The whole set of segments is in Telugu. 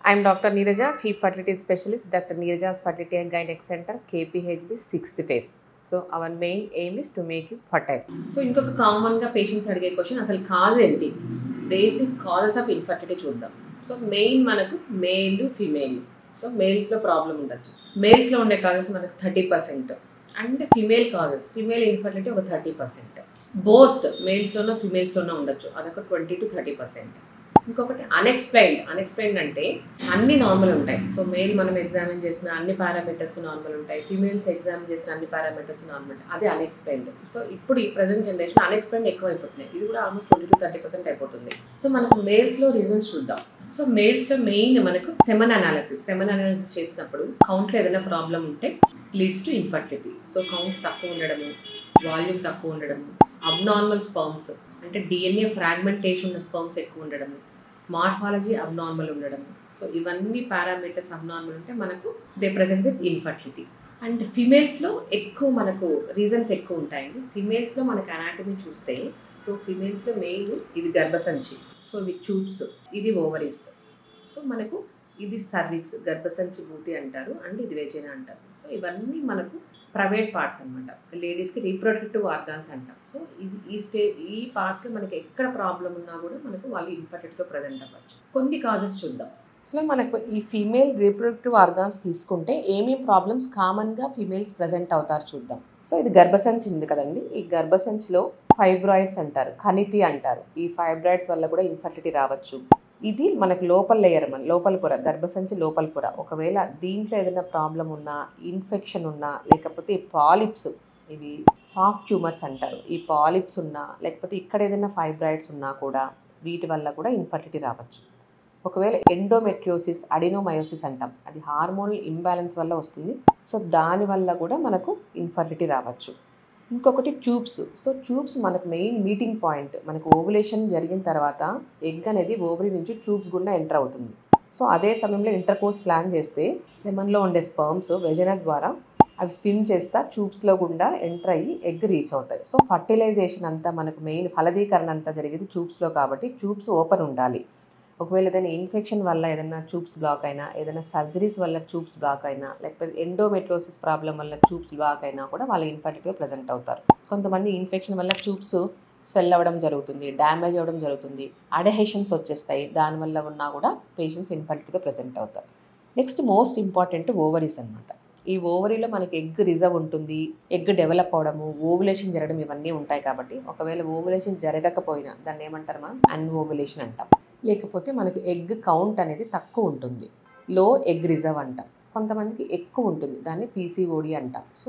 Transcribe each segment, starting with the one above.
I'm Dr. Neeraja, Chief Fertility Specialist, Dr. Neeraja's Fertility and Gynec Center, KPHB, 6th phase. So our main aim is to make you fertile. So ఇంకొక కామన్గా పేషెంట్స్ అడిగే క్వశ్చన్ అసలు కాజ్ ఏంటి, బేసిక్ కాజెస్ ఆఫ్ ఇన్ఫర్టిలిటీ చూద్దాం. సో మెయిన్ మనకు మేల్ ఫీమేల్. సో మేల్స్లో ప్రాబ్లం ఉండొచ్చు. మేల్స్లో ఉండే కాజెస్ మనకు 30% and female causes, female infertility ఒక 30%. బోత్ మేల్స్లోనో ఫీమేల్స్లోనో ఉండొచ్చు, అదొక 20 to 30%. ఇంకొకటి అన్ఎక్స్ప్లెయిన్డ్ అంటే అన్ని నార్మల్ ఉంటాయి. సో మేల్ మనం ఎగ్జామిన్ చేసిన అన్ని పారామీటర్స్ నార్మల్ ఉంటాయి, ఫీమేల్స్ ఎగ్జామిన్ చేసిన అన్ని పారామీటర్స్ నార్మల్ ఉంటాయి, అది అన్ఎక్స్ప్లెయిన్డ్. సో ఇప్పుడు ఈ ప్రజెంట్ జనరేషన్ అన్ఎక్స్ప్లెయిన్డ్ ఎక్కువ అయిపోతున్నాయి, ఇది కూడా ఆల్మోస్ట్ 20 to 30% అయిపోతుంది. సో మనకు మేల్స్లో రీజన్స్ చూద్దాం. సో మేల్స్లో మెయిన్ మనకు సెమన్ అనాలిసిస్ చేసినప్పుడు కౌంట్లో ఏదైనా ప్రాబ్లం ఉంటే leads to infertility. So count తక్కువ ఉండడము, వాల్యూమ్ తక్కువ ఉండడము, అబ్నార్మల్ స్పర్మ్స్ అంటే డిఎన్ఏ ఫ్రాగ్మెంటేషన్ ఉన్న స్పర్మ్స్ ఎక్కువ ఉండడము, మార్ఫాలజీ అబ్నార్మల్ ఉండడం. సో ఇవన్నీ పారామీటర్స్ అబ్నార్మల్ ఉంటే మనకు they present with infertility. And ఫిమేల్స్లో ఎక్కువ మనకు రీజన్స్ ఎక్కువ ఉంటాయండి. ఫిమేల్స్లో మనకు అనాటమీ చూస్తే, సో ఫిమేల్స్లో మెయిన్ ఇది గర్భసంచి, సో ఇవి ట్యూబ్స్, ఇది ఓవరీస్, సో మనకు ఇది సర్విక్స్, గర్భసంచి బూటి అంటారు, అండ్ ఇది వెజినా అంటారు. సో ఇవన్నీ మనకు ప్రైవేట్ పార్ట్స్ అనమాట, లేడీస్కి రీప్రొడక్టివ్ ఆర్గాన్స్ అంటాం. సో ఈ పార్ట్స్లో మనకి ఎక్కడ ప్రాబ్లం ఉన్నా కూడా మనకు వాళ్ళు ఇన్ఫర్టిలిటీతో ప్రజెంట్ అవ్వచ్చు. కొన్ని కాజెస్ చూద్దాం. అసలు మనకు ఈ ఫీమేల్ రీప్రొడక్టివ్ ఆర్గాన్స్ తీసుకుంటే ఏమేమి ప్రాబ్లమ్స్ కామన్గా ఫీమేల్స్ ప్రజెంట్ అవుతారు చూద్దాం. సో ఇది గర్భసంచి ఉంది కదండి, ఈ గర్భసంచిలో ఫైబ్రాయిడ్స్ అంటారు, కణితి అంటారు. ఈ ఫైబ్రాయిడ్స్ వల్ల కూడా ఇన్ఫర్టిలిటీ రావచ్చు. ఇది మనకు లోపల లేయర్, లోపల పొర, గర్భసంచి లోపల పొర. ఒకవేళ దీంట్లో ఏదైనా ప్రాబ్లం ఉన్నా, ఇన్ఫెక్షన్ ఉన్నా, లేకపోతే పాలిప్స్, ఇవి సాఫ్ట్ ట్యూమర్స్ అంటారు, ఈ పాలిప్స్ ఉన్నా, లేకపోతే ఇక్కడ ఏదైనా ఫైబ్రాయిడ్స్ ఉన్నా కూడా వీటి వల్ల కూడా ఇన్ఫర్టిలిటీ రావచ్చు. ఒకవేళ ఎండోమెట్రియోసిస్, అడినోమయోసిస్ అంటాం, అది హార్మోనల్ ఇంబ్యాలెన్స్ వల్ల వస్తుంది. సో దానివల్ల కూడా మనకు ఇన్ఫర్టిలిటీ రావచ్చు. ఇంకొకటి ట్యూబ్స్. సో ట్యూబ్స్ మనకు మెయిన్ మీటింగ్ పాయింట్. మనకు ఓవులేషన్ జరిగిన తర్వాత ఎగ్ అనేది ఓవరీ నుంచి ట్యూబ్స్ గుండా ఎంటర్ అవుతుంది. సో అదే సమయంలో ఇంటర్ కోర్స్ ప్లాన్ చేస్తే సెమన్లో ఉండే స్పర్మ్స్ వెజైనా ద్వారా అవి స్విమ్ చేస్తా ట్యూబ్స్లో గుండా ఎంటర్ అయ్యి ఎగ్ రీచ్ అవుతాయి. సో ఫర్టిలైజేషన్ అంతా మనకు మెయిన్ ఫలదీకరణ అంతా జరిగేది ట్యూబ్స్లో, కాబట్టి ట్యూబ్స్ ఓపెన్ ఉండాలి. ఒకవేళ ఏదైనా ఇన్ఫెక్షన్ వల్ల ఏదైనా ట్యూబ్స్ బ్లాక్ అయినా, ఏదైనా సర్జరీస్ వల్ల ట్యూబ్స్ బ్లాక్ అయినా, లేకపోతే ఎండోమెట్రోసిస్ ప్రాబ్లం వల్ల ట్యూబ్స్ బ్లాక్ అయినా కూడా వాళ్ళు ఇన్ఫర్టిలిటీగా ప్రజెంట్ అవుతారు. కొంతమంది ఇన్ఫెక్షన్ వల్ల ట్యూబ్స్ స్వెల్ అవ్వడం జరుగుతుంది, డ్యామేజ్ అవ్వడం జరుగుతుంది, అడహెషన్స్ వచ్చేస్తాయి, దానివల్ల ఉన్నా కూడా పేషెంట్స్ ఇన్ఫర్టిలిటీగా ప్రజెంట్ అవుతారు. నెక్స్ట్ మోస్ట్ ఇంపార్టెంట్ ఓవరీస్ అనమాట. ఈ ఓవరీలో మనకి ఎగ్ రిజర్వ్ ఉంటుంది, ఎగ్ డెవలప్ అవ్వడము, ఓవులేషన్ జరగడం ఇవన్నీ ఉంటాయి. కాబట్టి ఒకవేళ ఓవులేషన్ జరగకపోయినా దాన్ని ఏమంటారు మనం, అన్ఓవులేషన్ అంటాం. లేకపోతే మనకు ఎగ్ కౌంట్ అనేది తక్కువ ఉంటుంది, లో ఎగ్ రిజర్వ్ అంటాం. కొంతమందికి ఎక్కువ ఉంటుంది, దాన్ని పీసీఓడి అంటాం. సో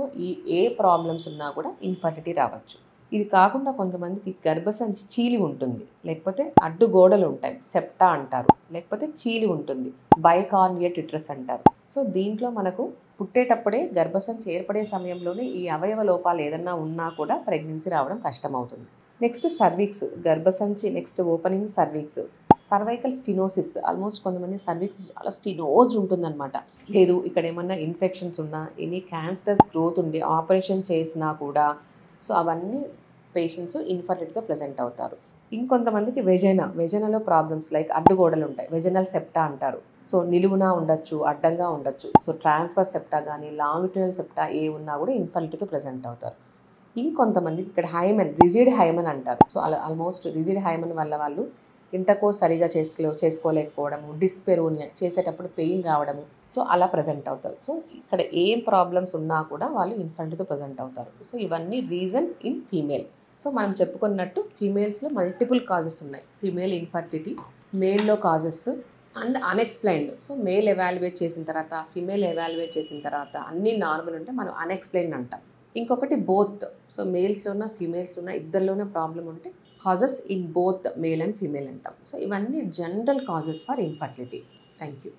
ఏ ప్రాబ్లమ్స్ ఉన్నా కూడా ఇన్ఫర్టిలిటీ రావచ్చు. ఇది కాకుండా కొంతమందికి గర్భసంచి చీలి ఉంటుంది, లేకపోతే అడ్డు గోడలు ఉంటాయి, సెప్టా అంటారు, లేకపోతే చీలి ఉంటుంది, బైకార్నియట్ యుట్రస్ అంటారు. సో దీంట్లో మనకు పుట్టేటప్పుడే గర్భసంచి ఏర్పడే సమయంలోనే ఈ అవయవ లోపాలు ఏదన్నా ఉన్నా కూడా ప్రెగ్నెన్సీ రావడం కష్టమవుతుంది. నెక్స్ట్ సర్విక్స్, గర్భసంచి next opening cervix, cervical stenosis. Almost కొంతమంది సర్విక్స్ చాలా స్టినోజ్ ఉంటుందన్నమాట. లేదు ఇక్కడ ఏమన్నా ఇన్ఫెక్షన్స్ ఉన్నా, ఎనీ క్యాన్సరస్ గ్రోత్ ఉండి ఆపరేషన్ చేసినా కూడా, సో అవన్నీ పేషెంట్స్ ఇన్ఫర్టిలిటీతో ప్రజెంట్ అవుతారు. ఇంకొంతమందికి వెజైనాలో ప్రాబ్లమ్స్ లైక్ అడ్డుగోడలు ఉంటాయి, వెజైనల్ సెప్టా అంటారు. సో నిలువునా ఉండొచ్చు, అడ్డంగా ఉండొచ్చు. సో ట్రాన్స్ఫర్ సెప్టా కానీ లాంగిట్యూడల్ సెప్టా ఏ ఉన్నా కూడా ఇన్ఫర్టిలిటీతో ప్రజెంట్ అవుతారు. ఇంకొంతమందికి ఇక్కడ హైమన్, రిజిడ్ హైమన్ అంటారు. సో ఆల్మోస్ట్ రిజిడ్ హైమన్ వల్ల వాళ్ళు ఇంటర్కోర్స్ సరిగా చేసుకోలేకపోవడము, డిస్పెరోనియా, చేసేటప్పుడు పెయిన్ రావడము, సో అలా ప్రజెంట్ అవుతారు. సో ఇక్కడ ఏం ప్రాబ్లమ్స్ ఉన్నా కూడా వాళ్ళు ఇన్ఫర్టిలిటీతో ప్రజెంట్ అవుతారు. సో ఇవన్నీ రీజన్స్ ఇన్ ఫీమేల్. సో మనం చెప్పుకున్నట్టు ఫీమేల్స్లో మల్టిపుల్ కాజెస్ ఉన్నాయి. ఫీమేల్ ఇన్ఫర్టిలిటీ, మేల్లో causes and unexplained. So male evaluate చేసిన తర్వాత, ఫీమేల్ ఎవాల్యుయేట్ చేసిన తర్వాత అన్నీ నార్మల్ ఉంటే మనం అన్ఎక్స్ప్లెయిన్డ్ అంటాం. ఇంకొకటి బోత్. సో మేల్స్లోన ఫీమేల్స్లోన ఇద్దరిలోనే ప్రాబ్లం ఉంటే causes in both male and female అంటాం. సో ఇవన్నీ general causes for infertility. Thank you.